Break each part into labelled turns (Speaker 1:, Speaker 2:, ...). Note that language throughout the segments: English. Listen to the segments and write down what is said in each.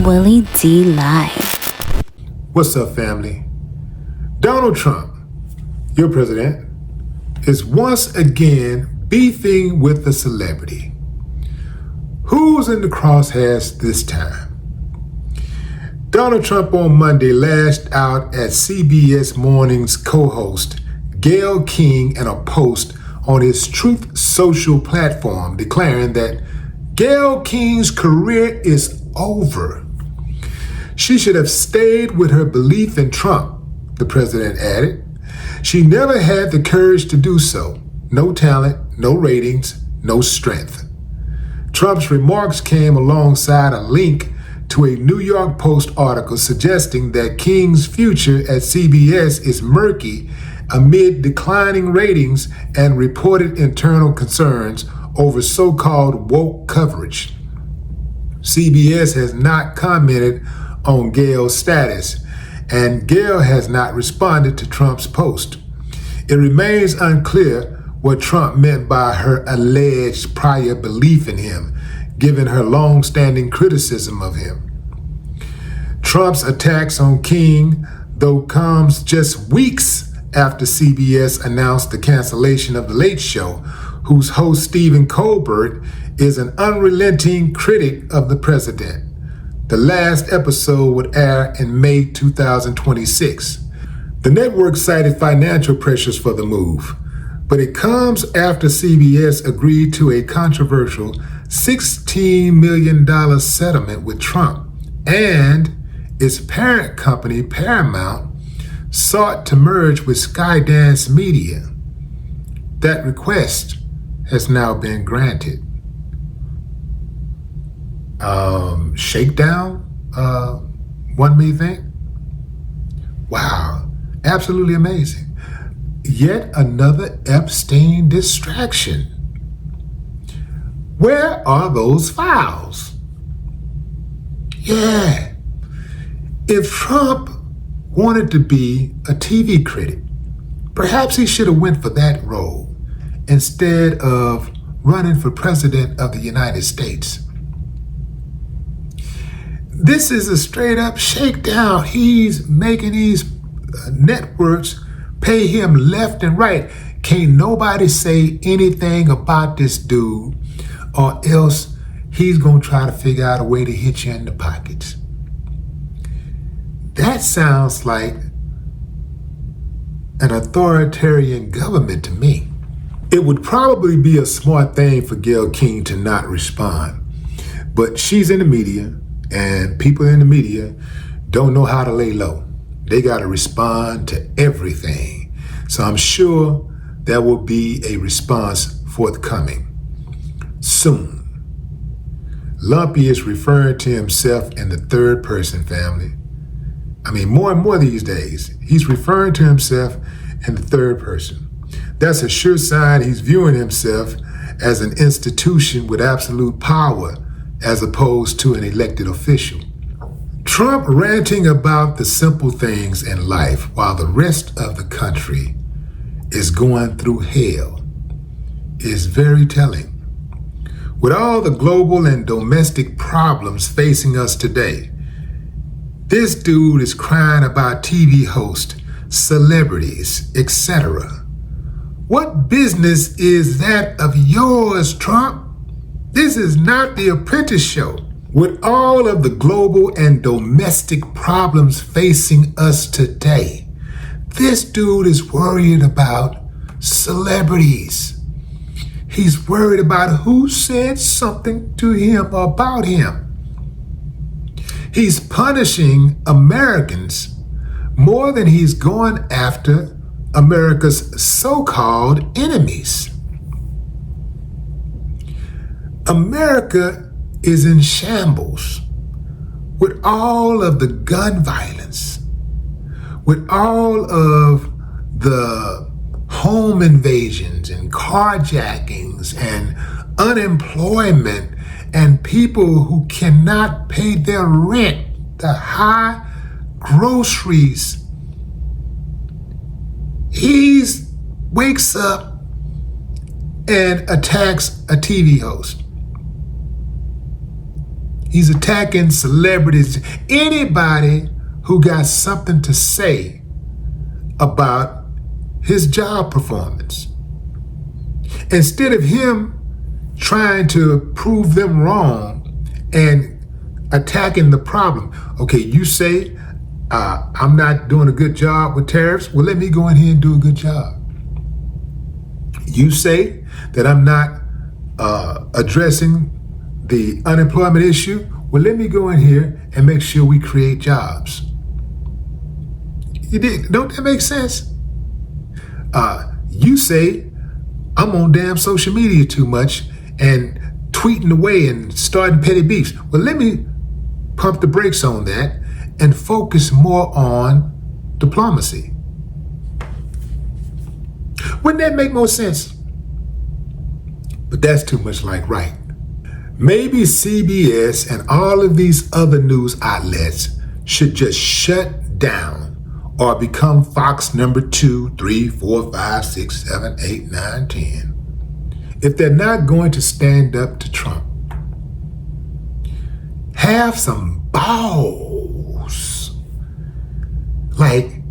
Speaker 1: Willie D Live.
Speaker 2: What's up, family? Donald Trump, your president, is once again beefing with a celebrity. Who's in the crosshairs this time? Donald Trump on Monday lashed out at CBS Morning's co-host Gayle King in a post on his Truth Social platform, declaring that Gayle King's career is over. She should have stayed with her belief in Trump, the president added. She never had the courage to do so. No talent, no ratings, no strength. Trump's remarks came alongside a link to a New York Post article suggesting that King's future at CBS is murky amid declining ratings and reported internal concerns over so-called woke coverage. CBS has not commented on Gayle's status, and Gayle has not responded to Trump's post. It remains unclear what Trump meant by her alleged prior belief in him, given her long-standing criticism of him. Trump's attacks on King, though, comes just weeks after CBS announced the cancellation of The Late Show, whose host Stephen Colbert is an unrelenting critic of the president. The last episode would air in May 2026. The network cited financial pressures for the move, but it comes after CBS agreed to a controversial $16 million settlement with Trump, and its parent company, Paramount, sought to merge with Skydance Media. That request has now been granted. Shakedown, one may think. Wow, absolutely amazing. Yet another Epstein distraction. Where are those files? Yeah. If Trump wanted to be a TV critic, perhaps he should have went for that role instead of running for president of the United States. This is a straight up shakedown. He's making these networks pay him left and right. Can't nobody say anything about this dude, or else he's gonna try to figure out a way to hit you in the pockets. That sounds like an authoritarian government to me. It would probably be a smart thing for Gayle King to not respond, but she's in the media, and people in the media don't know how to lay low. They got to respond to everything. So I'm sure there will be a response forthcoming soon. Lumpy is referring to himself in the third person, family. I mean, more and more these days, he's referring to himself in the third person. That's a sure sign he's viewing himself as an institution with absolute power as opposed to an elected official. Trump ranting about the simple things in life while the rest of the country is going through hell is very telling. With all the global and domestic problems facing us today, this dude is crying about TV hosts, celebrities, etc. What business is that of yours, Trump? This is not The Apprentice Show. With all of the global and domestic problems facing us today, this dude is worried about celebrities. He's worried about who said something to him about him. He's punishing Americans more than he's going after America's so-called enemies. America is in shambles with all of the gun violence, with all of the home invasions and carjackings and unemployment and people who cannot pay their rent, the high groceries. He wakes up and attacks a TV host. He's attacking celebrities, anybody who got something to say about his job performance. Instead of him trying to prove them wrong and attacking the problem. Okay, you say, I'm not doing a good job with tariffs. Well, let me go in here and do a good job. You say that I'm not addressing the unemployment issue. Well, let me go in here and make sure we create jobs. Don't that make sense? You say, I'm on damn social media too much and tweeting away and starting petty beefs. Well, let me pump the brakes on that and focus more on diplomacy. Wouldn't that make more sense? But that's too much like right. Maybe CBS and all of these other news outlets should just shut down or become Fox number 2, 3, 4, 5, 6, 7, 8, 9, 10. If they're not going to stand up to Trump, have some balls. Like,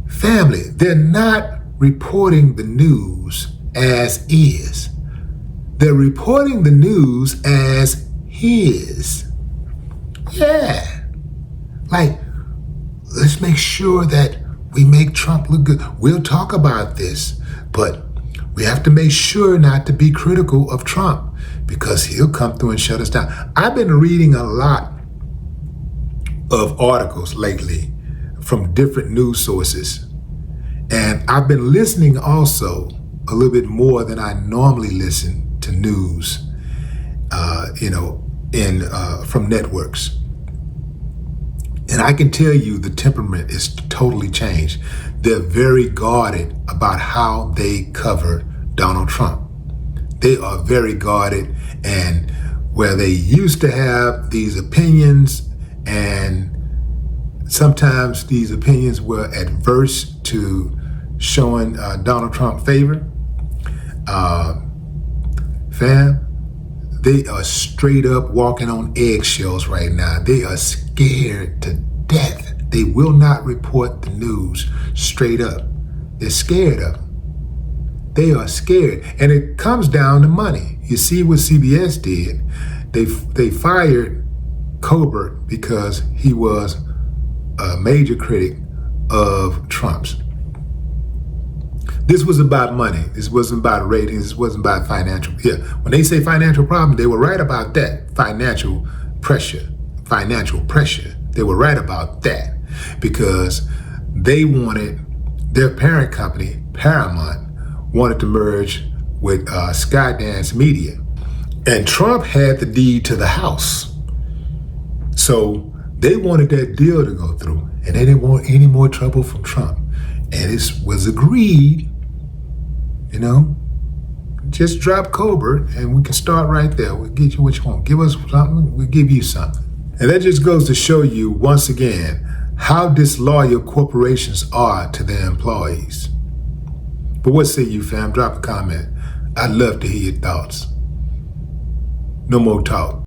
Speaker 2: family, they're not reporting the news as is. They're reporting the news as his. Yeah. Like, let's make sure that we make Trump look good. We'll talk about this, but we have to make sure not to be critical of Trump because he'll come through and shut us down. I've been reading a lot of articles lately from different news sources, and I've been listening also a little bit more than I normally listen to news, from networks. And I can tell you the temperament is totally changed. They're very guarded about how they cover Donald Trump. They are very guarded, and where they used to have these opinions, and sometimes these opinions were adverse to showing Donald Trump favor, fam, they are straight up walking on eggshells right now. They are scared to death. They will not report the news straight up. They're scared of them. They are scared. And it comes down to money. You see what CBS did. They fired Colbert because he was a major critic of Trump's. This was about money. This wasn't about ratings. This wasn't about financial. Yeah, when they say financial problem, they were right about that. Financial pressure. They were right about that because they wanted, their parent company, Paramount, wanted to merge with Skydance Media. And Trump had the deed to the house. So they wanted that deal to go through, and they didn't want any more trouble from Trump. And it was agreed, just drop Colbert and we can start right there. We'll get you what you want. Give us something, we'll give you something. And that just goes to show you, once again, how disloyal corporations are to their employees. But what say you, fam? Drop a comment. I'd love to hear your thoughts. No more talk.